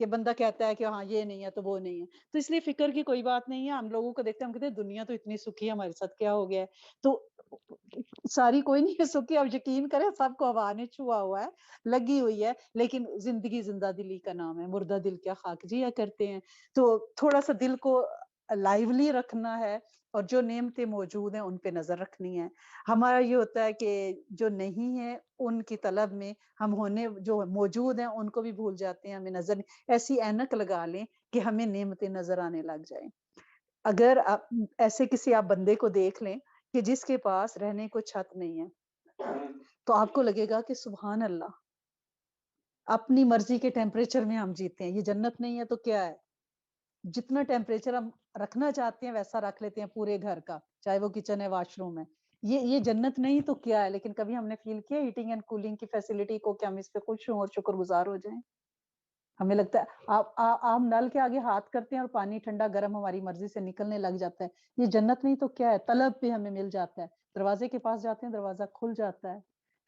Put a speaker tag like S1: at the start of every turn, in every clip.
S1: کہ بندہ کہتا ہے کہ ہاں یہ نہیں ہے تو وہ نہیں ہے. تو اس لیے فکر کی کوئی بات نہیں ہے. ہم لوگوں کو دیکھتے ہیں ہم کہتے ہیں دنیا تو اتنی سکھی ہے, ہمارے ساتھ کیا ہو گیا ہے. تو ساری کوئی نہیں ہے سکھی, اب یقین کریں سب کو ہوا نے چھوا ہوا ہے, لگی ہوئی ہے, لیکن زندگی زندہ دلی کا نام ہے, مردہ دل کیا خاک جیا کرتے ہیں. تو تھوڑا سا دل کو لائیولی رکھنا ہے, اور جو نعمتیں موجود ہیں ان پہ نظر رکھنی ہے. ہمارا یہ ہوتا ہے کہ جو نہیں ہے ان کی طلب میں ہم ہونے جو موجود ہیں ان کو بھی بھول جاتے ہیں, ہمیں نظر ایسی اینک لگا لیں کہ ہمیں نعمتیں نظر آنے لگ جائیں. اگر ایسے کسی آپ بندے کو دیکھ لیں کہ جس کے پاس رہنے کو چھت نہیں ہے, تو آپ کو لگے گا کہ سبحان اللہ, اپنی مرضی کے ٹیمپریچر میں ہم جیتے ہیں. یہ جنت نہیں ہے تو کیا ہے؟ جتنا ٹیمپریچر ہم رکھنا چاہتے ہیں ویسا رکھ لیتے ہیں پورے گھر کا, چاہے وہ کچن ہے واش روم ہے. یہ جنت نہیں تو کیا ہے؟ لیکن کبھی ہم نے فیل کیا ہیٹنگ اینڈ کولنگ کی فیسلٹی کو کہ ہم اس پہ خوش ہوں اور شکر گزار ہو جائیں. ہمیں لگتا ہے آپ نل کے آگے ہاتھ کرتے ہیں اور پانی ٹھنڈا گرم ہماری مرضی سے نکلنے لگ جاتا ہے. یہ جنت نہیں تو کیا ہے؟ طلب پہ ہمیں مل جاتا ہے. دروازے کے پاس جاتے ہیں دروازہ کھل جاتا ہے.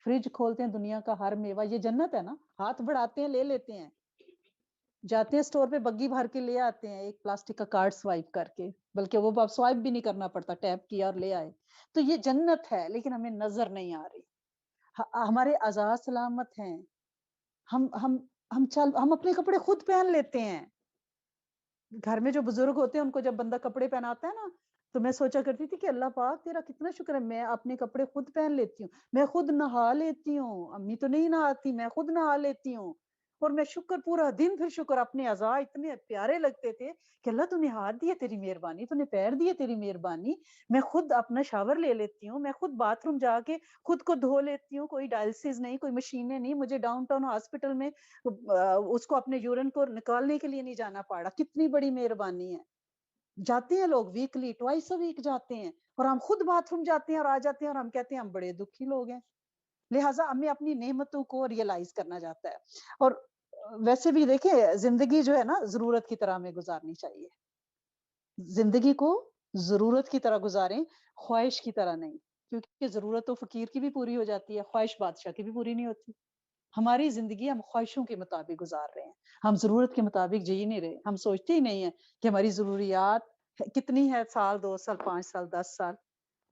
S1: فریج کھولتے ہیں دنیا کا ہر میوہ, یہ جنت ہے نا. ہاتھ بڑھاتے ہیں لے لیتے ہیں, جاتے ہیں اسٹور پہ بگی بھر کے لے آتے ہیں ایک پلاسٹک کا کارڈ سوائپ کر کے, بلکہ وہ اب سوائپ بھی نہیں کرنا پڑتا, ٹیپ کیا اور لے آئے. تو یہ جنت ہے لیکن ہمیں نظر نہیں آ رہی. ہمارے اعضاء سلامت ہیں, ہم اپنے کپڑے خود پہن لیتے ہیں. گھر میں جو بزرگ ہوتے ہیں ان کو جب بندہ کپڑے پہناتا ہے نا, تو میں سوچا کرتی تھی کہ اللہ پاک تیرا کتنا شکر ہے, میں اپنے کپڑے خود پہن لیتی ہوں, میں خود نہا لیتی ہوں. امی تو نہیں نہاتی, میں خود نہا لیتی ہوں. اور میں شکر پورا دن پھر شکر, اپنے اعضاء اتنے پیارے لگتے تھے کہ اللہ تو نے ہاتھ دیے تیری مہربانی, تو نے پیر دیے تیری مہربانی. میں خود اپنا شاور لے لیتی ہوں, میں خود باتھ روم جا کے خود کو دھو لیتی ہوں. کوئی ڈائلسس نہیں, کوئی مشینیں نہیں, مجھے ڈاؤن ٹاؤن ہاسپٹل میں اس کو اپنے یورین کو نکالنے کے لیے نہیں جانا پڑا. کتنی بڑی مہربانی ہے. جاتے ہیں لوگ ویکلی ٹوائس اے ویک جاتے ہیں, اور ہم خود باتھ روم جاتے ہیں اور آ جاتے ہیں, اور ہم کہتے ہیں ہم بڑے دکھی لوگ ہیں. لہٰذا ہمیں اپنی نعمتوں کو ریئلائز کرنا جاتا ہے. اور ویسے بھی دیکھیں زندگی جو ہے نا ضرورت کی طرح ہمیں گزارنی چاہیے. زندگی کو ضرورت کی طرح گزاریں, خواہش کی طرح نہیں. کیونکہ ضرورت تو فقیر کی بھی پوری ہو جاتی ہے, خواہش بادشاہ کی بھی پوری نہیں ہوتی. ہماری زندگی ہم خواہشوں کے مطابق گزار رہے ہیں, ہم ضرورت کے مطابق جی نہیں رہے. ہم سوچتے ہی نہیں ہیں کہ ہماری ضروریات کتنی ہے, 1 سال 2 سال 5 سال 10 سال.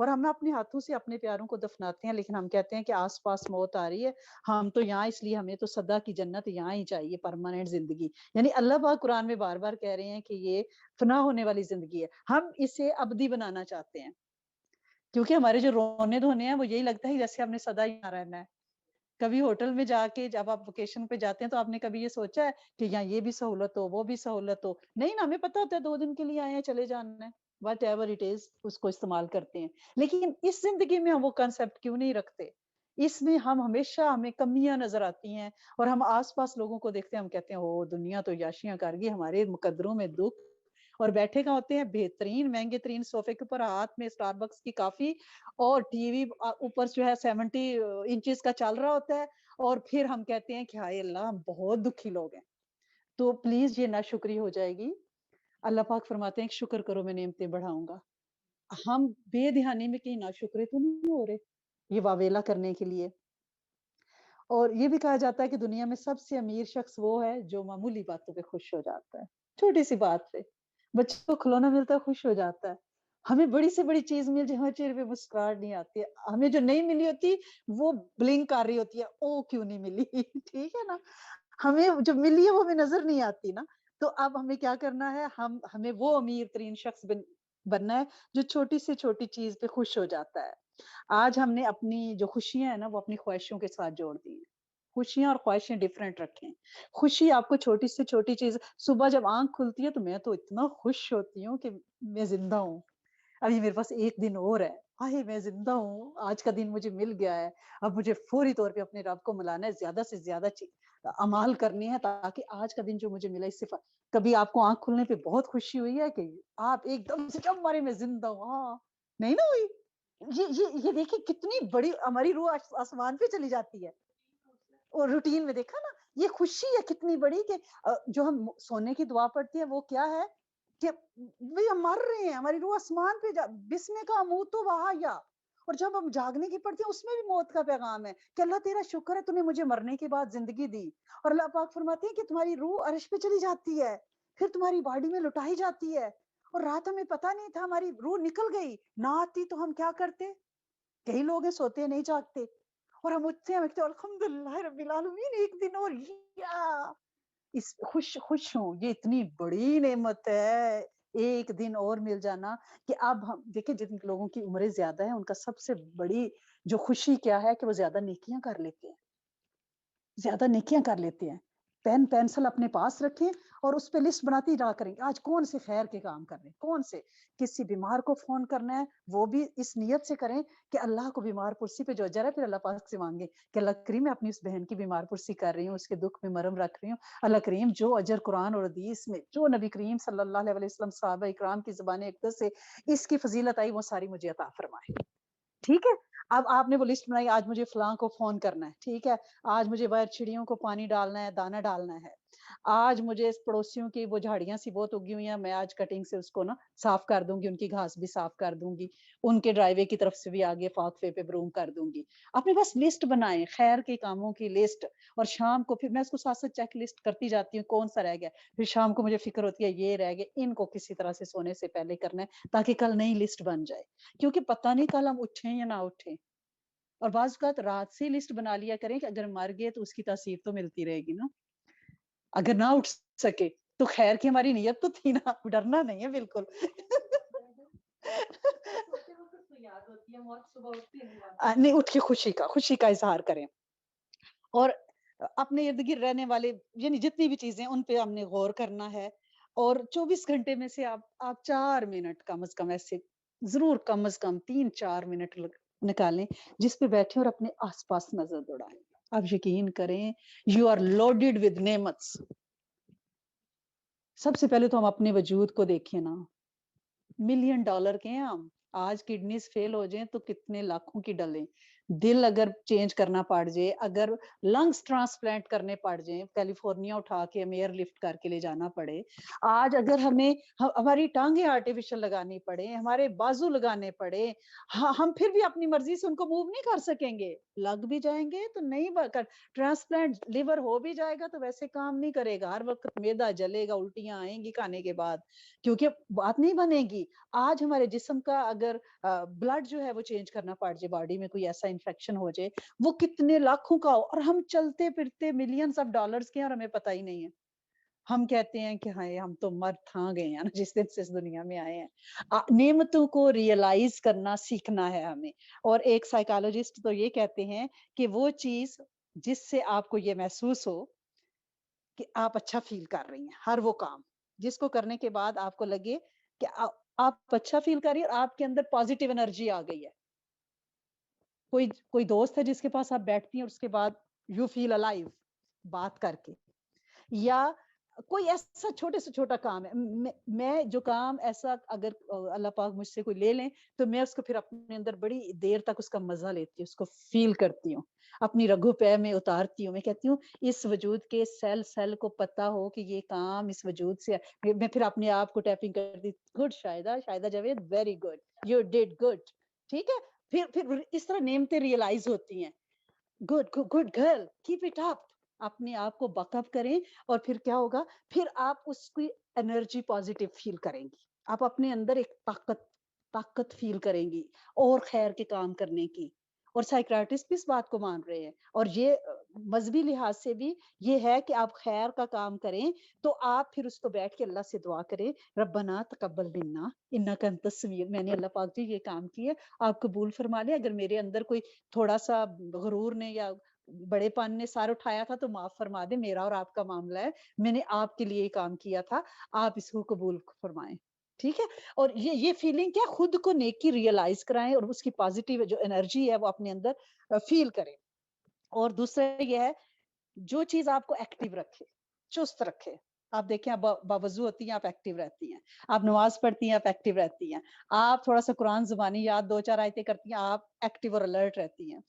S1: اور ہم اپنے ہاتھوں سے اپنے پیاروں کو دفناتے ہیں, لیکن ہم کہتے ہیں کہ آس پاس موت آ رہی ہے, ہم تو یہاں, اس لیے ہمیں تو سدا کی جنت یہاں ہی چاہیے, پرماننٹ زندگی. یعنی اللہ پاک قرآن میں بار بار کہہ رہے ہیں کہ یہ فنا ہونے والی زندگی ہے, ہم اسے ابدی بنانا چاہتے ہیں. کیونکہ ہمارے جو رونے دھونے ہیں وہ یہی لگتا ہے جیسے ہم نے سدا یہاں رہنا ہے. کبھی ہوٹل میں جا کے جب آپ ویکیشن پہ جاتے ہیں تو آپ نے کبھی یہ سوچا ہے کہ یہاں یہ بھی سہولت ہو وہ بھی سہولت ہو؟ نہیں نا, ہمیں پتا ہوتا ہے 2 دن کے لیے آئے ہیں, چلے جانا ہے, وٹ ایور اٹ از, اس کو استعمال کرتے ہیں. لیکن اس زندگی میں ہم وہ کنسپٹ کیوں نہیں رکھتے؟ اس میں ہمیشہ ہمیں کمیاں نظر آتی ہیں, اور ہم آس پاس لوگوں کو دیکھتے ہیں, ہم کہتے ہیں او دنیا تو یاشیاں کر گئی, ہمارے مقدروں میں دکھ. اور بیٹھے کا ہوتے ہیں بہترین مہنگے ترین صوفے کے اوپر, ہاتھ میں اسٹار بکس کی کافی, اور ٹی وی اوپر جو ہے 70 انچز کا چل رہا ہوتا ہے, اور پھر ہم کہتے ہیں کہ ہائے اللہ ہم بہت دکھی لوگ ہیں. تو پلیز یہ ناشکری ہو جائے گی. اللہ پاک فرماتے ہیں کہ شکر کرو میں نعمتیں بڑھاؤں گا. ہم بے دھیانی میں کہیں ناشکرے تو نہیں ہو رہے یہ واویلا کرنے کے لیے. اور یہ بھی کہا جاتا ہے کہ دنیا میں سب سے امیر شخص وہ ہے جو معمولی باتوں پہ خوش ہو جاتا ہے, چھوٹی سی بات پہ. بچوں کو کھلونا ملتا ہے خوش ہو جاتا ہے, ہمیں بڑی سے بڑی چیز مل جائے ہمارے چہرے پہ مسکراہٹ نہیں آتی ہے, ہمیں جو نہیں ملی ہوتی وہ بلنک کر رہی ہوتی ہے, او کیوں نہیں ملی, ٹھیک ہے نا. ہمیں جو ملی ہے وہ ہمیں نظر نہیں آتی نا. تو اب ہمیں کیا کرنا ہے, ہمیں وہ امیر ترین شخص بننا ہے جو چھوٹی سے چھوٹی چیز پہ خوش ہو جاتا ہے. آج ہم نے اپنی جو خوشیاں ہیں نا وہ اپنی خواہشوں کے ساتھ جوڑ دی ہیں. خوشیاں اور خواہشیں ڈفرینٹ رکھیں. خوشی آپ کو چھوٹی سے چھوٹی چیز, صبح جب آنکھ کھلتی ہے تو میں تو اتنا خوش ہوتی ہوں کہ میں زندہ ہوں, ابھی میرے پاس ایک دن اور ہے, آئے میں زندہ ہوں, آج کا دن مجھے مل گیا ہے, اب مجھے فوری طور پہ اپنے رب کو ملانا ہے, زیادہ سے زیادہ اعمال کرنی ہے تاکہ آج کا دن جو مجھے ملا اس سے کبھی آپ کو آنکھ کھلنے پہ بہت خوشی ہوئی ہے کہ آپ ایک دم سے جب مارے میں زندہ ہوں؟ ہاں نہیں نا ہوئی. یہ دیکھیں کتنی بڑی ہماری روح آسمان پہ چلی جاتی ہے. اور روٹین میں دیکھا نا, یہ خوشی ہے کتنی بڑی کہ جو ہم سونے کی دعا پڑھتے ہیں وہ کیا ہے کہ ہم مر رہے ہیں, ہماری روح آسمان پہ بسم کا منہ تو وہاں یا, اور جب ہم جاگنے کی پڑھتے ہیں اس میں بھی موت کا پیغام ہے کہ اللہ تیرا شکر ہے تو نے مجھے مرنے کے بعد زندگی دی. اور اللہ پاک فرماتے ہیں کہ تمہاری روح عرش پہ چلی جاتی ہے, پھر تمہاری باڈی میں لٹائی جاتی ہے. اور رات ہمیں پتہ نہیں تھا, ہماری روح نکل گئی نہ آتی تو ہم کیا کرتے. کئی لوگ ہیں سوتے ہیں نہیں جاگتے, اور ہم اٹھتے ہیں ہم کہتے ہیں الحمدللہ رب العالمین ایک دن اور لیا, اس خوش ہوں, یہ اتنی بڑی نعمت ہے ایک دن اور مل جانا. کہ اب ہم دیکھیں جن لوگوں کی عمریں زیادہ ہیں ان کا سب سے بڑی جو خوشی کیا ہے کہ وہ زیادہ نیکیاں کر لیتے ہیں, زیادہ نیکیاں کر لیتے ہیں. پین پینسل اپنے پاس رکھیں اور اس پہ لسٹ بناتی رہا کریں آج کون سے خیر کے کام کرنے, کون سے. کسی بیمار کو فون کرنا ہے وہ بھی اس نیت سے کریں کہ اللہ کو بیمار پرسی پہ جو اجر ہے پھر اللہ پاک سے مانگے کہ اللہ کریم میں اپنی اس بہن کی بیمار پرسی کر رہی ہوں, اس کے دکھ میں مرم رکھ رہی ہوں, اللہ کریم جو اجر قرآن اور حدیث میں جو نبی کریم صلی اللہ علیہ وسلم صحابہ اکرام کی زبان اقدس سے اس کی فضیلت آئی وہ ساری مجھے عطا فرمائے. ٹھیک ہے, اب آپ نے وہ لسٹ بنائی آج مجھے فلاں کو فون کرنا ہے, ٹھیک ہے, آج مجھے باہر چڑیوں کو پانی ڈالنا ہے, دانا ڈالنا ہے, آج مجھے اس پڑوسیوں کی وہ جھاڑیاں سی بہت اگی ہوئی ہیں میں آج کٹنگ سے اس کو نا صاف کر دوں گی, ان کی گھاس بھی صاف کر دوں گی, ان کے ڈرائیو وے کی طرف سے بھی آگے فاقفے پہ بروم کر دوں گی. اپنے پاس لسٹ بنائیں خیر کے کاموں کی لسٹ, اور شام کو پھر میں اس کو ساتھ ساتھ چیک لسٹ کرتی جاتی ہوں کون سا رہ گیا, پھر شام کو مجھے فکر ہوتی ہے یہ رہ گیا, ان کو کسی طرح سے سونے سے پہلے کرنا ہے تاکہ کل نئی لسٹ بن جائے, کیونکہ پتہ نہیں کل ہم اٹھیں یا نہ اٹھیں. اور بعض اوقات رات سے لسٹ بنا لیا کریں کہ اگر مر گئے تو اس کی تاثیر تو ملتی رہے گی نا, اگر نہ اٹھ سکے تو خیر کی ہماری نیت تو تھی نا, ڈرنا نہیں ہے بالکل. نہیں, اٹھ کے خوشی کا اظہار کریں, اور اپنے ارد گرد رہنے والے یعنی جتنی بھی چیزیں ان پہ ہم نے غور کرنا ہے. اور 24 گھنٹے میں سے آپ 4 منٹ کم از کم ایسے ضرور کم از کم 3-4 منٹ نکالیں جس پہ بیٹھے اور اپنے آس پاس نظر دوڑائیں. آپ یقین کریں یو آر لوڈیڈ ود نعمتس. سب سے پہلے تو ہم اپنے وجود کو دیکھیں نا, $1,000,000 کے ہیں ہم, آج کڈنیز فیل ہو جائیں تو کتنے لاکھوں کی ڈلیں, دل اگر چینج کرنا پڑ جائے, اگر لنگس ٹرانسپلانٹ کرنے پڑ جائیں, کیلیفورنیا اٹھا کے ہمیں ایئر لفٹ کر کے لے جانا پڑے, آج اگر ہمیں ہماری ٹانگیں آرٹیفیشل لگانی پڑے, ہمارے بازو لگانے پڑے, ہم پھر بھی اپنی مرضی سے ان کو موو نہیں کر سکیں گے, لگ بھی جائیں گے تو نہیں کر. ٹرانسپلانٹ لیور ہو بھی جائے گا تو ویسے کام نہیں کرے گا, ہر وقت میدا جلے گا, الٹیاں آئیں گی کھانے کے بعد, کیونکہ بات نہیں بنے گی. آج ہمارے جسم کا اگر بلڈ جو ہے وہ چینج کرنا پڑ جائے, باڈی میں کوئی ایسا انفیکشن ہو جائے, وہ کتنے لاکھوں کا ہو, اور ہم چلتے پھرتے ملینز آف ڈالرز کے ہیں اور ہمیں پتہ ہی نہیں ہے. ہم کہتے ہیں کہ ہاں ہم تو مر تھا گئے ہیں نا جس دن سے اس دنیا میں آئے ہیں. نعمتوں کو ریئلائز کرنا سیکھنا ہے ہمیں. اور ایک سائیکالوجسٹ تو یہ کہتے ہیں کہ وہ چیز جس سے آپ کو یہ محسوس ہو کہ آپ اچھا فیل کر رہی ہیں, ہر وہ کام جس کو کرنے کے بعد آپ کو لگے کہ آپ اچھا فیل کر رہی ہیں اور آپ کے اندر پازیٹیو انرجی آ گئی ہے. کوئی دوست ہے جس کے پاس آپ بیٹھتی ہیں اور اس کے بعد یو فیل الائیو بات کر کے, یا کوئی ایسا چھوٹے سے چھوٹا کام ہے, میں جو کام ایسا اگر اللہ پاک مجھ سے کوئی لے لیں تو میں اس کو پھر اپنے اندر بڑی دیر تک اس کا مزہ لیتی ہوں, اس کو فیل کرتی ہوں, اپنی رگوں پہ میں اتارتی ہوں. میں کہتی ہوں اس وجود کے سیل کو پتا ہو کہ یہ کام اس وجود سے, میں پھر اپنے آپ کو ٹیپنگ کرتی, good Shahida Javed, very good, you did good, ٹھیک ہے. پھر اس طرح نعمتیں ریئلائز ہوتی ہیں, good good girl, keep it up, اپنے آپ کو بک اپ کریں. اور پھر کیا ہوگا, پھر آپ اس کی انرجی پازیٹیو فیل کریں گی, آپ اپنے اندر ایک طاقت فیل کریں گی اور خیر کے کام کرنے کی. اور سائیکریٹسٹ بھی اس بات کو مان رہے ہیں, اور یہ مذہبی لحاظ سے بھی یہ ہے کہ آپ خیر کا کام کریں تو آپ پھر اس کو بیٹھ کے اللہ سے دعا کریں, ربنا تقبل منا انک انت السمیع, میں نے اللہ پاک جی یہ کام کیا آپ قبول فرما لیں, اگر میرے اندر کوئی تھوڑا سا غرور نے یا بڑے پن نے سار اٹھایا تھا تو معاف فرما دے, میرا اور آپ کا معاملہ ہے, میں نے آپ کے لیے کام کیا تھا, آپ اس کو قبول فرمائیں. ٹھیک ہے. اور یہ فیلنگ کیا, خود کو نیکی ریئلائز کرائیں اور اس کی پازیٹیو جو انرجی ہے وہ اپنے اندر فیل کریں. اور دوسرا یہ ہے جو چیز آپ کو ایکٹیو رکھے, چست رکھے, آپ دیکھیں آپ باوضو ہوتی ہیں آپ ایکٹیو رہتی ہیں, آپ نماز پڑھتی ہیں آپ ایکٹیو رہتی ہیں, آپ تھوڑا سا قرآن زبانی یاد 2-4 آیتیں کرتی ہیں آپ ایکٹیو اور الرٹ رہتی ہیں,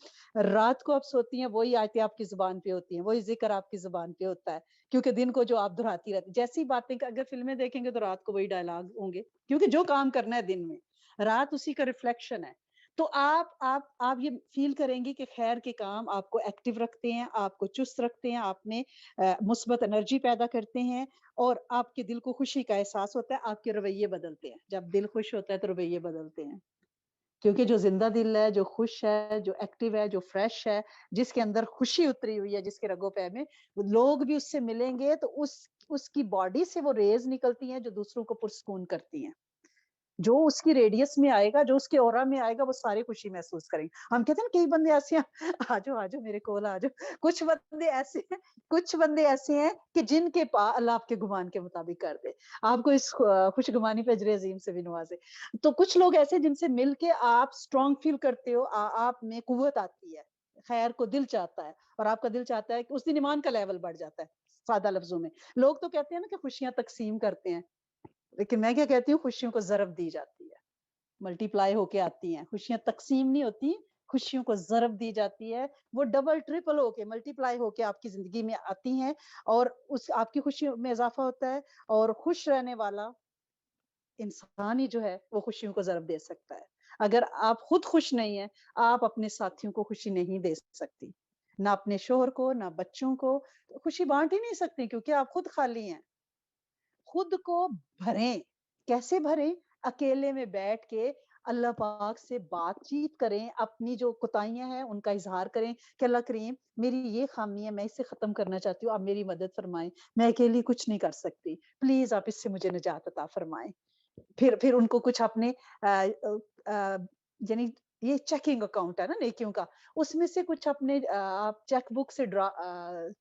S1: رات کو آپ سوتی ہیں وہی آیتیں آپ کی زبان پہ ہوتی ہیں, وہی ذکر آپ کی زبان پہ ہوتا ہے, کیونکہ دن کو جو آپ دہراتی رہتی, جیسی باتیں اگر فلمیں دیکھیں گے تو رات کو وہی ڈائلاگ ہوں گے, کیونکہ جو کام کرنا ہے دن میں رات اسی کا ریفلیکشن ہے. تو آپ یہ فیل کریں گے کہ خیر کے کام آپ کو ایکٹیو رکھتے ہیں، آپ کو چست رکھتے ہیں، آپ میں مثبت انرجی پیدا کرتے ہیں، اور آپ کے دل کو خوشی کا احساس ہوتا ہے، آپ کے رویے بدلتے ہیں. جب دل خوش ہوتا ہے تو رویے بدلتے ہیں، کیونکہ جو زندہ دل ہے، جو خوش ہے، جو ایکٹیو ہے، جو فریش ہے، جس کے اندر خوشی اتری ہوئی ہے، جس کے رگوں پہ میں، لوگ بھی اس سے ملیں گے تو اس کی باڈی سے وہ ریز نکلتی ہیں جو دوسروں کو پرسکون کرتی ہیں. جو اس کی ریڈیس میں آئے گا، جو اس کے اورا میں آئے گا، وہ سارے خوشی محسوس کریں گے. ہم کہتے ہیں نا کئی بندے ایسے ہیں، آجو میرے کول آجو. کچھ بندے ایسے ہیں کہ جن کے پاس اللہ آپ کے گمان کے مطابق کر دے، آپ کو اس خوش گمانی پہ اجر عظیم سے بھی نوازے. تو کچھ لوگ ایسے جن سے مل کے آپ اسٹرانگ فیل کرتے ہو، آپ میں قوت آتی ہے، خیر کو دل چاہتا ہے، اور آپ کا دل چاہتا ہے کہ اس دن ایمان کا لیول بڑھ جاتا ہے. سادہ لفظوں میں لوگ تو کہتے ہیں نا کہ خوشیاں تقسیم کرتے ہیں، لیکن میں کیا کہتی ہوں، خوشیوں کو ضرب دی جاتی ہے، ملٹی پلائی ہو کے آتی ہیں. خوشیاں تقسیم نہیں ہوتی، خوشیوں کو ضرب دی جاتی ہے، وہ ڈبل ٹرپل ہو کے ملٹی پلائی ہو کے آپ کی زندگی میں آتی ہیں، اور اس آپ کی خوشیوں میں اضافہ ہوتا ہے. اور خوش رہنے والا انسان ہی جو ہے وہ خوشیوں کو ضرب دے سکتا ہے. اگر آپ خود خوش نہیں ہیں، آپ اپنے ساتھیوں کو خوشی نہیں دے سکتی، نہ اپنے شوہر کو، نہ بچوں کو خوشی بانٹ ہی نہیں سکتی، کیونکہ آپ خود خالی ہیں. خود کو بھریں. کیسے بھریں؟ اکیلے میں بیٹھ کے اللہ پاک سے بات چیت کریں، اپنی جو کوتاہیاں ہیں ان کا اظہار کریں کہ اللہ کریم میری یہ خامی ہے، میں اسے ختم کرنا چاہتی ہوں، آپ میری مدد فرمائیں، میں اکیلی کچھ نہیں کر سکتی، پلیز آپ اس سے مجھے نجات عطا فرمائیں. پھر ان کو کچھ اپنے یعنی یہ چیکنگ اکاؤنٹ ہے نا نیکیوں کا، اس میں سے کچھ اپنے آپ چیک بک سے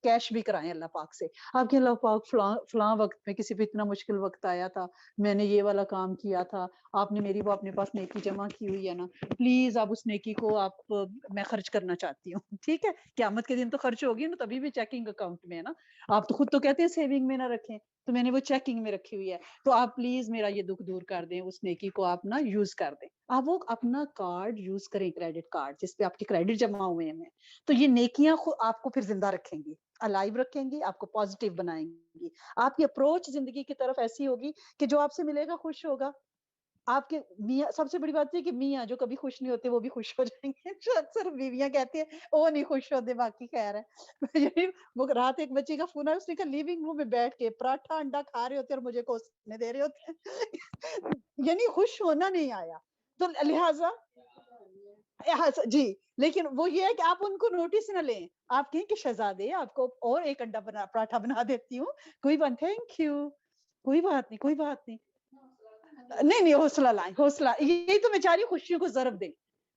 S1: کیش بھی کرائیں اللہ پاک سے. آپ کے اللہ پاک فلاں وقت میں کسی پہ اتنا مشکل وقت آیا تھا، میں نے یہ والا کام کیا تھا، آپ نے میری وہ اپنے پاس نیکی جمع کی ہوئی ہے نا، پلیز آپ اس نیکی کو آپ میں خرچ کرنا چاہتی ہوں. ٹھیک ہے، قیامت کے دن تو خرچ ہوگی نا، تبھی بھی چیکنگ اکاؤنٹ میں ہے نا. آپ تو خود تو کہتے ہیں سیونگ میں نہ رکھیں، تو میں نے وہ چیکنگ میں رکھی ہوئی ہے، تو آپ پلیز میرا یہ دکھ دور کر دیں، اس نیکی کو آپ نا یوز کر دیں. آپ وہ اپنا کارڈ یوز کریں، کریڈٹ کارڈ جس پہ آپ کے کریڈٹ جمع ہوئے ہیں، تو یہ نیکیاں آپ کو پھر زندہ رکھیں گی، الائیو رکھیں گی، آپ کو پازیٹیو بنائیں گی. آپ کی اپروچ زندگی کی طرف ایسی ہوگی کہ جو آپ سے ملے گا خوش ہوگا. آپ کے میاں، سب سے بڑی بات یہ کہ میاں جو کبھی خوش نہیں ہوتے وہ بھی خوش ہو جائیں گے. جو اکثر بیویاں کہتی ہیں وہ نہیں خوش ہوتے، باقی خیر ہے. وہ رات ایک بچی کا فون آیا، اس نے کہا لیونگ روم میں بیٹھ کے پراٹھا انڈا کھا رہے ہوتے اور مجھے کوسنے دے رہے ہوتے. یعنی خوش ہونا نہیں آیا. تو لہٰذا جی، لیکن وہ یہ ہے کہ آپ ان کو نوٹس نہ لیں. آپ کہیں کہ شہزادے آپ کو اور ایک انڈا پراٹھا بنا دیتی ہوں، کوئی بات، تھینک یو، کوئی بات نہیں، کوئی بات نہیں. نہیں حوصلہ لائیں، حوصلہ، یہی تو بیچاری خوشیوں کو ضرب دیں.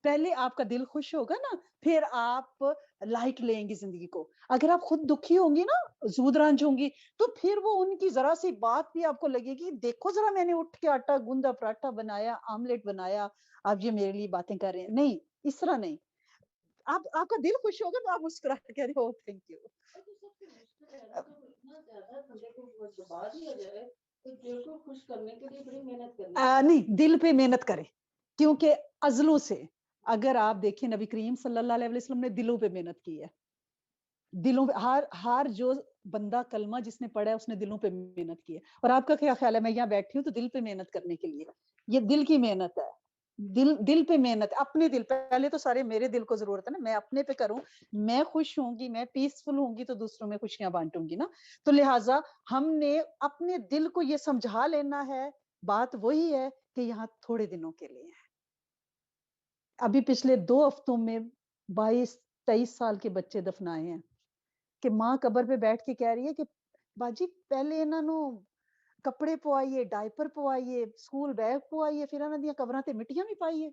S1: پہلے آپ کا دل خوش ہوگا نا، پھر آپ لائٹ لیں گی زندگی کو. اگر آپ خود دکھی ہوں گی نا، زود رنج ہوں گی، تو پھر وہ ان کی ذرا سی بات بھی آپ کو لگے گی، دیکھو ذرا میں نے اٹھ کے آٹا گوندا، پراٹھا بنایا، آملیٹ بنایا، آپ یہ میرے لیے باتیں کر رہے ہیں. نہیں، اس طرح نہیں. آپ کا دل خوش ہوگا تو آپ مسکرا کے کہہ رہے ہو تھینک یو. نہیں، دل پہ محنت کریں، کیونکہ عضلوں سے، اگر آپ دیکھیں نبی کریم صلی اللہ علیہ وسلم نے دلوں پہ محنت کی ہے. دلوں پہ ہر جو بندہ کلمہ جس نے پڑھا ہے اس نے دلوں پہ محنت کی ہے. اور آپ کا کیا خیال ہے؟ میں یہاں بیٹھی ہوں تو دل پہ محنت کرنے کے لیے، یہ دل کی محنت ہے. دل پہ محنت، اپنے دل پہ. پہلے تو سارے میرے دل کو ضرورت ہے نا، میں اپنے پہ کروں، میں خوش ہوں گی، میں پیسفل ہوں گی تو دوسروں میں خوشیاں بانٹوں گی نا. تو لہٰذا ہم نے اپنے دل کو یہ سمجھا لینا ہے. بات وہی ہے کہ یہاں تھوڑے دنوں کے لیے ہے. ابھی پچھلے 2 ہفتوں میں 22-23 سال کے بچے دفنائے ہیں کہ ماں قبر پہ بیٹھ کے کہہ رہی ہے کہ باجی پہلے انہوں کپڑے پوائیے، ڈائپر پوائیے، سکول بیگ پوائیے، پھر انہوں نے قبراں تے مٹیاں بھی پائیے.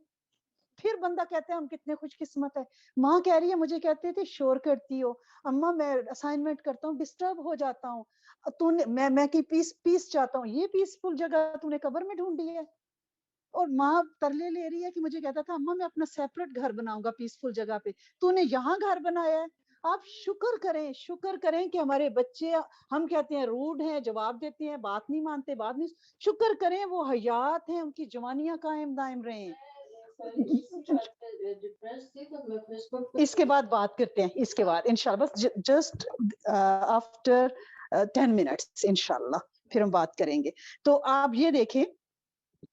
S1: پھر بندہ کہتا ہے ہم کتنے خوش قسمت ہے. ماں کہہ رہی ہے مجھے کہتے تھے شور کرتی ہو اماں، میں اسائنمنٹ کرتا ہوں ڈسٹرب ہو جاتا ہوں، میں کی پیس چاہتا ہوں، یہ پیسفل جگہ تو نے قبر میں ڈھونڈی ہے. اور ماں ترلے لے رہی ہے کہ مجھے کہتا تھا اماں میں اپنا سیپریٹ گھر بناؤں گا پیسفل جگہ پہ، تو نے یہاں گھر بنایا ہے. آپ شکر کریں کہ ہمارے بچے، ہم کہتے ہیں روڈ ہیں، جواب دیتے ہیں، بات نہیں مانتے، بات نہیں. شکر کریں وہ حیات ہیں، ان کی جوانیاں قائم دائم رہیں. اس کے بعد بات کرتے ہیں، اس کے بعد انشاءاللہ بس جسٹ آفٹر 10 منٹس انشاءاللہ پھر ہم بات کریں گے. تو آپ یہ دیکھیں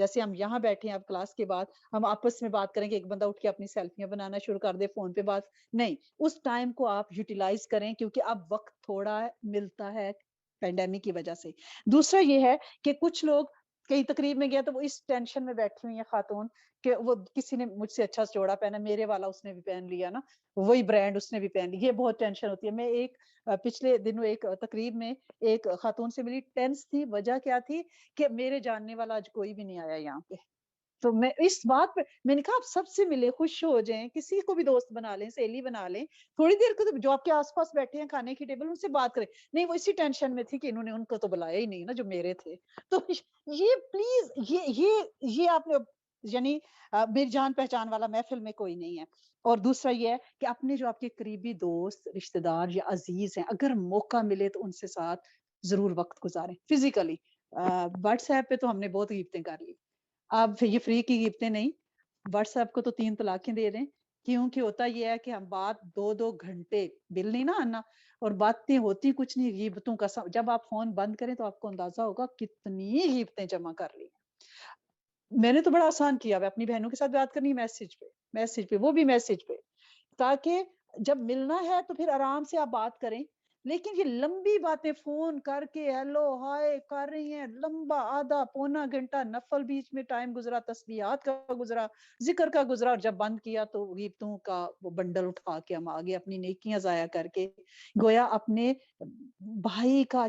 S1: جیسے ہم یہاں بیٹھے ہیں اب کلاس کے بعد ہم آپس میں بات کریں کہ ایک بندہ اٹھ کے اپنی سیلفیاں بنانا شروع کر دے فون پہ بات نہیں، اس ٹائم کو آپ یوٹیلائز کریں کیونکہ اب وقت تھوڑا ملتا ہے پینڈیمک کی وجہ سے۔ دوسرا یہ ہے کہ کچھ لوگ کئی تقریب میں گیا تو وہ اس ٹینشن میں بیٹھی ہوئی ہیں خاتون کہ وہ کسی نے مجھ سے اچھا جوڑا پہنا، میرے والا اس نے بھی پہن لیا نا، وہی برانڈ اس نے بھی پہن لی، یہ بہت ٹینشن ہوتی ہے۔ میں ایک پچھلے دنوں ایک تقریب میں ایک خاتون سے ملی، ٹینس تھی، وجہ کیا تھی کہ میرے جاننے والا آج کوئی بھی نہیں آیا یہاں پہ۔ تو میں اس بات پہ میں نے کہا آپ سب سے ملے، خوش ہو جائیں، کسی کو بھی دوست بنا لیں، سہیلی بنا لیں، تھوڑی دیر کو جو آپ کے آس پاس بیٹھے ہیں کھانے کی ٹیبل ان سے بات کریں۔ نہیں وہ اسی ٹینشن میں تھی کہ انہوں نے ان کو تو بلایا ہی نہیں نا جو میرے تھے۔ تو یہ پلیز یہ آپ نے یعنی میری جان پہچان والا محفل میں کوئی نہیں ہے۔ اور دوسرا یہ ہے کہ اپنے جو آپ کے قریبی دوست رشتہ دار یا عزیز ہیں اگر موقع ملے تو ان سے ساتھ ضرور وقت گزاریں فزیکلی۔ واٹس ایپ پہ تو ہم نے بہت غیبتیں کر لی، اب یہ فری کی غیبتیں نہیں، واٹس ایپ کو تو 3 طلاقیں دے دیں، کیونکہ ہوتا یہ ہے کہ ہم بات 2 گھنٹے بل نہیں نا آنا اور باتیں ہوتی کچھ نہیں، غیبتوں کا جب آپ فون بند کریں تو آپ کو اندازہ ہوگا کتنی غیبتیں جمع کر لی۔ میں نے تو بڑا آسان کیا ہے اپنی بہنوں کے ساتھ بات کرنی میسج پہ وہ بھی میسج پہ، تاکہ جب ملنا ہے تو پھر آرام سے آپ بات کریں۔ لیکن یہ لمبی باتیں فون کر کے ہیلو ہائے کر رہی ہیں، لمبا آدھا پونا گھنٹہ، نفل بیچ میں ٹائم گزرا، تسبیحات کا گزرا، ذکر کا گزرا، اور جب بند کیا تو غیبتوں کا وہ بنڈل اٹھا کے ہم آگے اپنی نیکیاں ضائع کر کے گویا اپنے بھائی کا،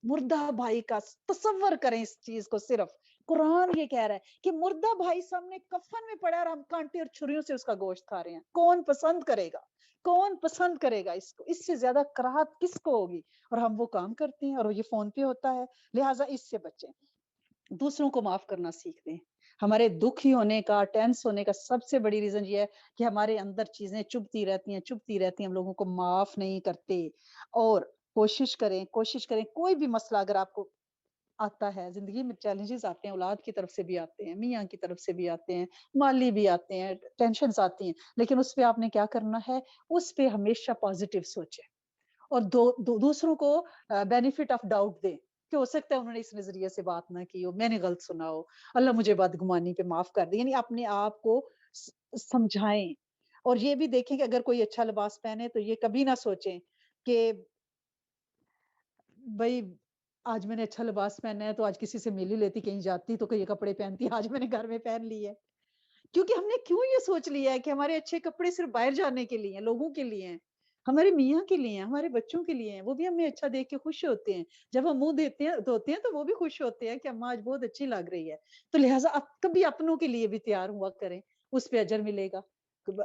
S1: مردہ بھائی کا تصور کریں اس چیز کو۔ صرف قرآن یہ کہہ رہا ہے کہ مردہ بھائی سامنے کفن میں پڑا اور ہم کانٹے اور چھریوں سے اس کا گوشت کھا رہے ہیں، کون پسند کرے گا؟ کون پسند کرے گا اس کو؟ اس سے زیادہ کراہت کس کو ہوگی؟ اور ہم وہ کام کرتے ہیں اور یہ فون پہ ہوتا ہے، لہٰذا اس سے بچیں، دوسروں کو معاف کرنا سیکھ دیں۔ ہمارے دکھی ہونے کا، ٹینس ہونے کا سب سے بڑی ریزن یہ ہے کہ ہمارے اندر چیزیں چبھتی رہتی ہیں، ہم لوگوں کو معاف نہیں کرتے۔ اور کوشش کریں کوئی بھی مسئلہ اگر آپ کو آتا ہے، زندگی میں چیلنجز آتے ہیں، اولاد کی طرف سے بھی آتے ہیں، میاں کی طرف سے بھی آتے ہیں، مالی بھی آتے ہیں، ٹینشنز آتی ہیں، لیکن اس پہ آپ نے کیا کرنا ہے، اس پہ ہمیشہ پازیٹیو سوچیں اور دوسروں کو بینیفٹ آف ڈاؤٹ دیں کہ ہو سکتا ہے انہوں نے اس نظریے سے بات نہ کی ہو، میں نے غلط سنا ہو، اللہ مجھے بدگمانی پہ معاف کر دے، یعنی اپنے آپ کو سمجھائیں۔ اور یہ بھی دیکھیں کہ اگر کوئی اچھا لباس پہنے تو یہ کبھی نہ سوچیں کہ بھائی آج میں نے اچھا لباس پہنا ہے تو آج کسی سے مل ہی لیتی، کہیں جاتی تو یہ کپڑے پہنتی، آج میں نے گھر میں پہن لی ہے۔ کیونکہ ہم نے کیوں یہ سوچ لیا ہے کہ ہمارے اچھے کپڑے صرف باہر جانے کے لیے ہیں، لوگوں کے لیے ہیں، ہمارے میاں کے لیے ہیں، ہمارے بچوں کے لیے ہیں، وہ بھی ہمیں اچھا دیکھ کے خوش ہوتے ہیں، جب ہم منہ دھوتے ہیں تو وہ بھی خوش ہوتے ہیں کہ اماں آج بہت اچھی لگ رہی ہے۔ تو لہٰذا اب کبھی اپنوں کے لیے بھی تیار ہوا کریں، اس پہ اجر ملے گا۔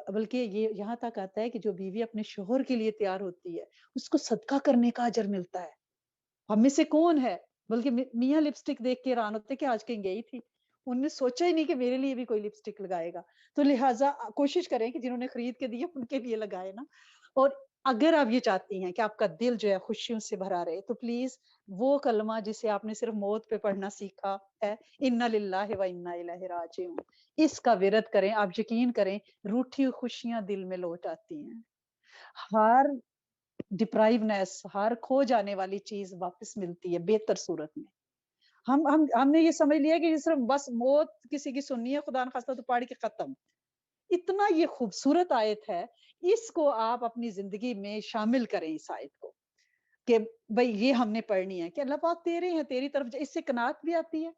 S1: بلکہ یہ یہاں تک آتا ہے کہ جو بیوی اپنے شوہر کے لیے تیار ہوتی ہے اس کو صدقہ کرنے کا اجر ملتا ہے۔ ہم میں سے کون ہے، بلکہ میاں لپسٹک دیکھ کے حیران ہوتے کہ آج کہیں گئی تھی، انہوں نے سوچا ہی نہیں کہ میرے لیے بھی کوئی لپسٹک لگائے گا۔ تو لہٰذا کوشش کریں کہ جنہوں نے خرید کے دیے ان کے لیے لگائے نا۔ اور اگر آپ یہ چاہتی ہیں کہ آپ کا دل جو ہے خوشیوں سے بھرا رہے تو پلیز وہ کلمہ جسے آپ نے صرف موت پہ پڑھنا سیکھا ہے، انا للہ و انا الیہ راجعون، اس کا ورد کریں۔ آپ یقین کریں روٹھی خوشیاں دل میں لوٹ آتی ہیں، ہر ڈپرائیونیس، ہر کھو جانے والی چیز واپس ملتی ہے بہتر صورت میں۔ ہم نے یہ سمجھ لیا کہ یہ صرف بس موت کسی کی سننی ہے، خدا نخواستہ تو پڑھ کے ختم۔ اتنا یہ خوبصورت آیت ہے، اس کو آپ اپنی زندگی میں شامل کریں اس آیت کو کہ بھئی یہ ہم نے پڑھنی ہے کہ اللہ پاک تیرے ہیں، تیری طرف، اس سے قناعت بھی آتی ہے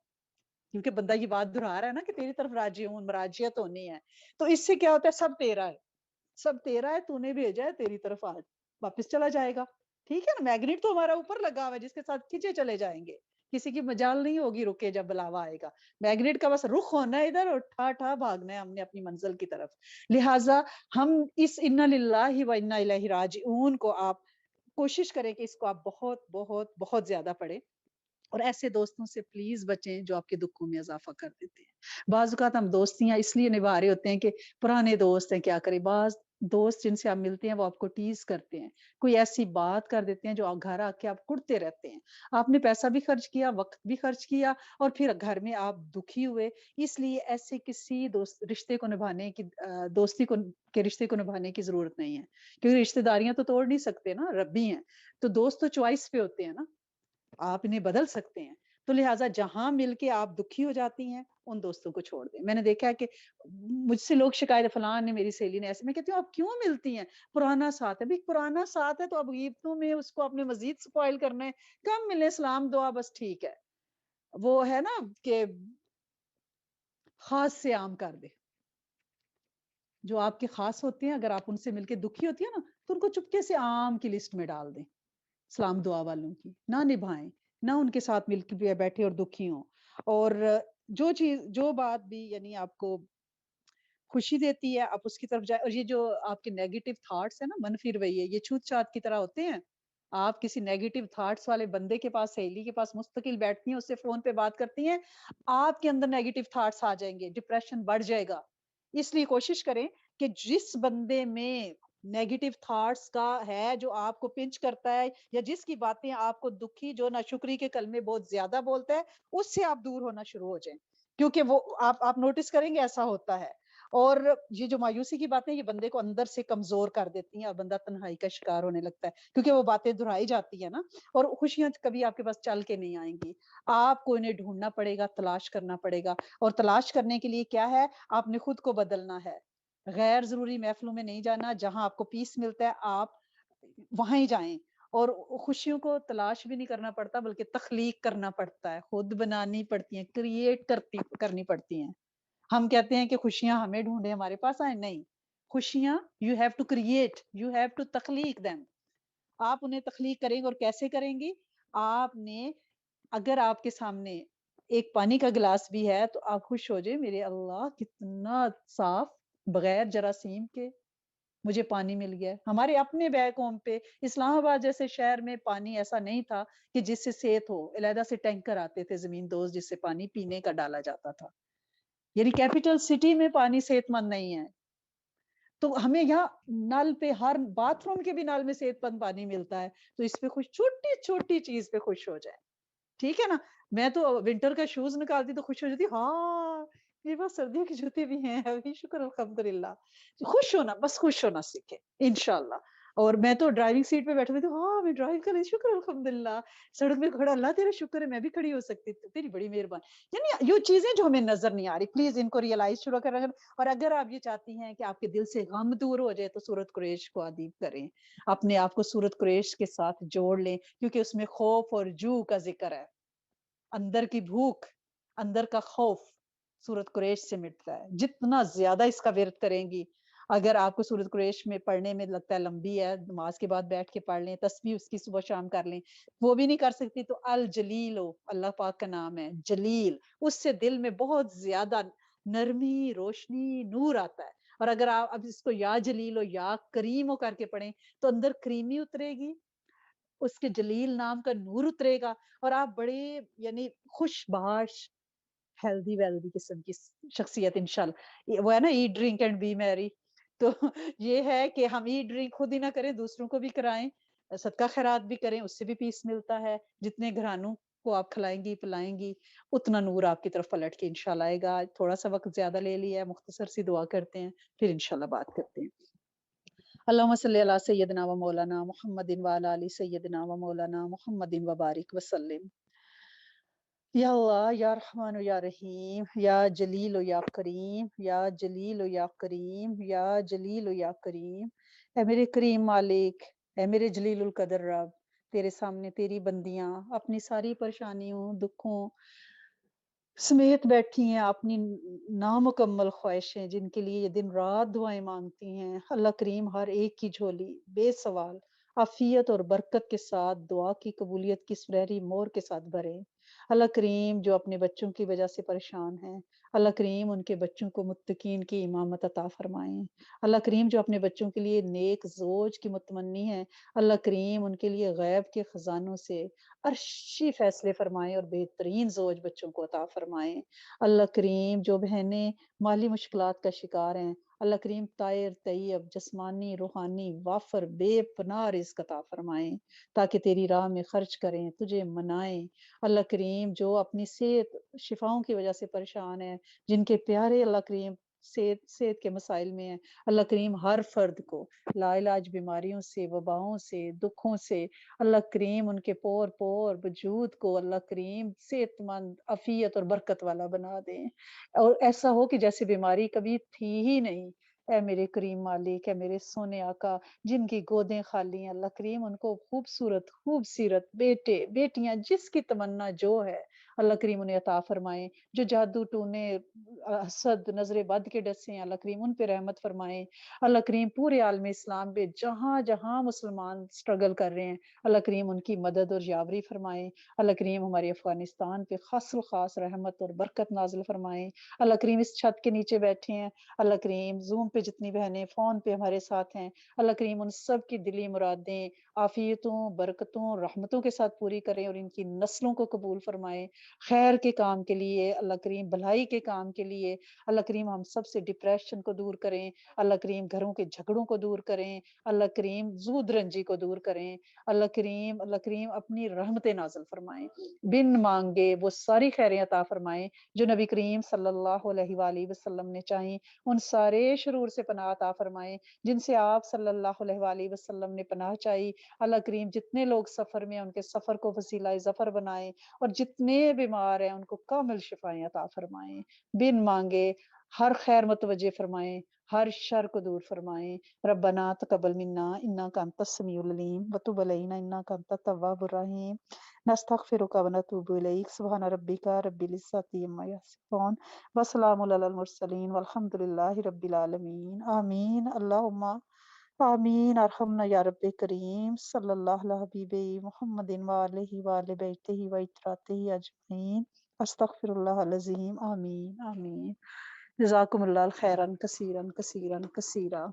S1: کیونکہ بندہ یہ بات دہرا رہا ہے نا کہ تیری طرف راجعون، مراجعت ہونی ہے۔ تو اس سے کیا ہوتا ہے، سب تیرا ہے، سب تیرا ہے، تو نے بھیجا ہے، تیری طرف آج واپس چلا جائے گا۔ ٹھیک ہے نا، میگنیٹ تو ہمارا اوپر لگا ہوا ہے جس کے ساتھ کھینچے چلے جائیں گے، کسی کی مجال نہیں ہوگی رکے جب بلاوا آئے گا، میگنیٹ کا بس رخ ہونا ہے ادھر اور ٹھا ٹھا بھاگنا ہے ہم نے اپنی منزل کی طرف۔ لہٰذا ہم اس انا للہ و انا الیہ راجعون کو آپ کوشش کریں کہ اس کو آپ بہت بہت بہت زیادہ پڑھیں، اور ایسے دوستوں سے پلیز بچیں جو آپ کے دکھوں میں اضافہ کر دیتے ہیں۔ بعض اوقات ہم دوستیاں اس لیے نبھا رہے ہوتے ہیں کہ پرانے دوست ہیں، کیا کریں، بعض دوست جن سے آپ ملتے ہیں وہ آپ کو ٹیز کرتے ہیں، کوئی ایسی بات کر دیتے ہیں جو گھر آ کے آپ کڑتے رہتے ہیں، آپ نے پیسہ بھی خرچ کیا، وقت بھی خرچ کیا، اور پھر گھر میں آپ دکھی ہوئے۔ اس لیے ایسے کسی رشتے کو نبھانے کی، دوستی کو کے رشتے کو نبھانے کی ضرورت نہیں ہے، کیونکہ رشتہ داریاں تو توڑ نہیں سکتے نا، ربی ہیں، تو دوست تو چوائس پہ ہوتے ہیں نا، آپ انہیں بدل سکتے ہیں۔ تو لہٰذا جہاں مل کے آپ دکھی ہو جاتی ہیں ان دوستوں کو چھوڑ دیں. میں نے دیکھا ہے کہ مجھ سے لوگ شکایت فلاں نے میری سہیلی نے ایسے، میں کہتی ہوں آپ کیوں ملتی ہیں؟ پرانا ساتھ ہے. پرانا ساتھ ہے تو اب غیبتوں میں اس کو اپنے مزید سپوائل کرنا ہے. کم ملے، سلام دعا، بس ٹھیک ہے. وہ ہے نا کہ خاص سے عام کر دے. جو آپ کے خاص ہوتے ہیں اگر آپ ان سے مل کے دکھی ہوتی ہے نا تو ان کو چپکے سے عام کی لسٹ میں ڈال دیں. سلام دعا والوں کی نہ نبھائیں، نہ ان کے ساتھ مل کے بیٹھے اور دکھی ہوں. اور جو بات بھی یعنی آپ کو خوشی دیتی ہے آپ اس کی طرف جائیں. اور یہ جو آپ کے نیگیٹو تھاٹس ہیں نا، منفی رویے، یہ چھوت چھات کی طرح ہوتے ہیں. آپ کسی نیگیٹو تھاٹس والے بندے کے پاس، سہیلی کے پاس مستقل بیٹھتی ہیں، اس سے فون پہ بات کرتی ہیں، آپ کے اندر نیگیٹو تھاٹس آ جائیں گے، ڈپریشن بڑھ جائے گا. اس لیے کوشش کریں کہ جس بندے میں نیگیٹو تھاٹس کا ہے، جو آپ کو پنچ کرتا ہے یا جس کی باتیں آپ کو دکھی، جو ناشکری کے کلمے بہت زیادہ بولتا ہے، اس سے آپ دور ہونا شروع ہو جائیں. کیونکہ وہ آپ نوٹس کریں گے ایسا ہوتا ہے. اور یہ جو مایوسی کی باتیں، یہ بندے کو اندر سے کمزور کر دیتی ہیں اور بندہ تنہائی کا شکار ہونے لگتا ہے، کیونکہ وہ باتیں دہرائی جاتی ہیں نا. اور خوشیاں کبھی آپ کے پاس چل کے نہیں آئیں گی. آپ کو انہیں ڈھونڈنا پڑے گا، تلاش کرنا پڑے گا. اور تلاش کرنے کے لیے کیا ہے؟ آپ نے خود کو بدلنا ہے. غیر ضروری محفلوں میں نہیں جانا. جہاں آپ کو پیس ملتا ہے آپ وہاں ہی جائیں. اور خوشیوں کو تلاش بھی نہیں کرنا پڑتا بلکہ تخلیق کرنا پڑتا ہے، خود بنانی پڑتی ہیں، کریٹ کرنی پڑتی ہیں. ہم کہتے ہیں کہ خوشیاں ہمیں ڈھونڈے ہمارے پاس آئیں. نہیں، خوشیاں you have to create, you have to تخلیق دیم. آپ انہیں تخلیق کریں گے. اور کیسے کریں گی؟ آپ نے اگر آپ کے سامنے ایک پانی کا گلاس بھی ہے تو آپ خوش ہو جائے، میرے اللہ کتنا صاف، بغیر جراثیم کے مجھے پانی مل گیا. ہمارے اپنے بیک ہوم پہ اسلام آباد جیسے شہر میں پانی ایسا نہیں تھا کہ جس سے صحت ہو. علیحدہ سے ٹینکر آتے تھے زمین دوز جس سے پانی پینے کا ڈالا جاتا تھا. یعنی کیپٹل سٹی میں پانی صحت مند نہیں ہے. تو ہمیں یہاں نل پہ، ہر باتھ روم کے بھی نل میں صحت مند پانی ملتا ہے. تو اس پہ خوش، چھوٹی چھوٹی چیز پہ خوش ہو جائے. ٹھیک ہے نا. میں تو ونٹر کا شوز نکالتی تو خوش ہو جاتی، ہاں میرے پاس سردیوں کے جوتے بھی ہیں ابھی، شکر الحمدللہ. خوش ہونا، بس خوش ہونا سیکھے انشاءاللہ. اور میں تو ڈرائیونگ سیٹ پہ بیٹھے تھی، ہاں میں ڈرائیو کر رہی، شکر الحمدللہ. سڑک میں کھڑا، اللہ تیرا شکر ہے میں بھی کھڑی ہو سکتی تھی، تیری بڑی مہربانی. یعنی یہ چیزیں جو ہمیں نظر نہیں آ رہی، پلیز ان کو ریئلائز شروع کریں. اور اگر آپ یہ چاہتی ہیں کہ آپ کے دل سے غم دور ہو جائے تو سورت قریش کو ادیب کریں. اپنے آپ کو سورت قریش کے ساتھ جوڑ لیں، کیونکہ اس میں خوف اور جو کا ذکر ہے. اندر کی بھوک، اندر کا خوف سورت قریش سے مٹتا ہے. جتنا زیادہ اس کا ورد کریں گی. اگر آپ کو سورت قریش میں پڑھنے میں لگتا ہے لمبی ہے، نماز کے بعد بیٹھ کے پڑھ لیں، تسبیح اس کی صبح شام کر لیں. وہ بھی نہیں کر سکتی تو الجلیل ہو، اللہ پاک کا نام ہے جلیل، اس سے دل میں بہت زیادہ نرمی، روشنی، نور آتا ہے. اور اگر آپ اب اس کو یا جلیل ہو یا کریم ہو کر کے پڑھیں تو اندر کریمی اترے گی، اس کے جلیل نام کا نور اترے گا. اور آپ بڑے یعنی خوش باش، ہیلدی ویلدی قسم کی شخصیت انشاءاللہ. وہ ہے نا ایٹ ڈرنک اینڈ بی میری. تو یہ ہے کہ ہم ایٹ ڈرنک خود ہی نہ کریں، دوسروں کو بھی کرائیں، صدقہ خیرات بھی کریں، اس سے بھی پیس ملتا ہے. جتنے گھرانوں کو آپ کھلائیں گی پلائیں گی اتنا نور آپ کی طرف پلٹ کے انشاءاللہ آئے گا. تھوڑا سا وقت زیادہ لے لیا ہے، مختصر سی دعا کرتے ہیں پھر انشاءاللہ بات کرتے ہیں. اللہم صلی علی سیدنا و مولانا محمد و علی آل سیدنا و مولانا محمد و بارک وسلم. یا اللہ، یا رحمان و یا رحیم، یا جلیل و یا کریم، یا جلیل و یا کریم، یا جلیل و یا کریم. اے میرے کریم مالک، اے میرے جلیل القدر رب، تیرے سامنے تیری بندیاں اپنی ساری پریشانیوں، دکھوں سمیت بیٹھی ہیں، اپنی نامکمل خواہشیں جن کے لیے یہ دن رات دعائیں مانگتی ہیں. اللہ کریم ہر ایک کی جھولی بے سوال عافیت اور برکت کے ساتھ، دعا کی قبولیت کی سنہری مور کے ساتھ بھرے. اللہ کریم جو اپنے بچوں کی وجہ سے پریشان ہیں، اللہ کریم ان کے بچوں کو متقین کی امامت عطا فرمائیں. اللہ کریم جو اپنے بچوں کے لیے نیک زوج کی متمنی ہیں، اللہ کریم ان کے لیے غیب کے خزانوں سے عرشی فیصلے فرمائیں اور بہترین زوج بچوں کو عطا فرمائیں. اللہ کریم جو بہنیں مالی مشکلات کا شکار ہیں، اللہ کریم طاہر طیب جسمانی روحانی وافر بے پناہ رزق عطا فرمائیں تاکہ تیری راہ میں خرچ کریں، تجھے منائیں. اللہ کریم جو اپنی صحت شفاؤں کی وجہ سے پریشان ہیں، جن کے پیارے اللہ کریم صحت کے مسائل میں ہیں، اللہ کریم ہر فرد کو لاعلاج بیماریوں سے، وباؤں سے، دکھوں سے اللہ کریم ان کے پور پور وجود کو اللہ کریم صحت مند، عافیت اور برکت والا بنا دیں، اور ایسا ہو کہ جیسے بیماری کبھی تھی ہی نہیں۔ اے میرے کریم مالک، اے میرے سونے آقا، جن کی گودیں خالی ہیں اللہ کریم ان کو خوبصورت خوبصورت بیٹے بیٹیاں جس کی تمنا جو ہے اللہ کریم انہیں عطا فرمائیں، جو جادو ٹونے حسد نظر بد کے ڈسے ہیں اللہ کریم ان پہ رحمت فرمائیں۔ اللہ کریم پورے عالم اسلام پہ جہاں جہاں مسلمان سٹرگل کر رہے ہیں اللہ کریم ان کی مدد اور یاوری فرمائیں۔ اللہ کریم ہمارے افغانستان پہ خاص الخاص رحمت اور برکت نازل فرمائیں۔ اللہ کریم اس چھت کے نیچے بیٹھے ہیں اللہ کریم زوم پہ جتنی بہنیں فون پہ ہمارے ساتھ ہیں اللہ کریم ان سب کی دلی مرادیں عافیتوں، برکتوں، رحمتوں کے ساتھ پوری کریں اور ان کی نسلوں کو قبول فرمائیں خیر کے کام کے لیے اللہ کریم، بھلائی کے کام کے لیے اللہ کریم ہم سب سے ڈپریشن کو دور کریں اللہ کریم، گھروں کے جھگڑوں کو دور کریں اللہ کریم، زود رنجی کو دور کریں اللہ کریم اپنی رحمت نازل فرمائیں، بن مانگے وہ ساری خیریں عطا فرمائیں جو نبی کریم صلی اللہ علیہ وآلہ وسلم نے چاہیں، ان سارے شرور سے پناہ عطا فرمائیں جن سے آپ صلی اللہ علیہ وآلہ وسلم نے پناہ چاہی۔ اللہ کریم جتنے لوگ سفر میں ان کے سفر کو وسیلہ ظفر بنائیں اور جتنے بیمار ہیں ان کو کامل شفائیں عطا فرمائیں، بن مانگے ہر خیر متوجہ فرمائیں، ہر شر کو دور فرمائیں۔ ربنا تقبل منا انک انت السمیع العلیم وتب علینا انک انت التواب الرحیم، نستغفرک ونتوب الیک، سبحان ربک رب العزۃ عما یصفون وسلام علی المرسلین والحمد للہ رب العالمین، آمین اللہم آمین، ارحمنا یا رب کریم، صلی اللہ علیہ حبیب محمد وآلہ وآل بیتہ وإطراطہ اجمعین، استغفر اللہ العظیم، آمین آمین، جزاکم اللہ خیرا کثیرا کثیرا کثیرا۔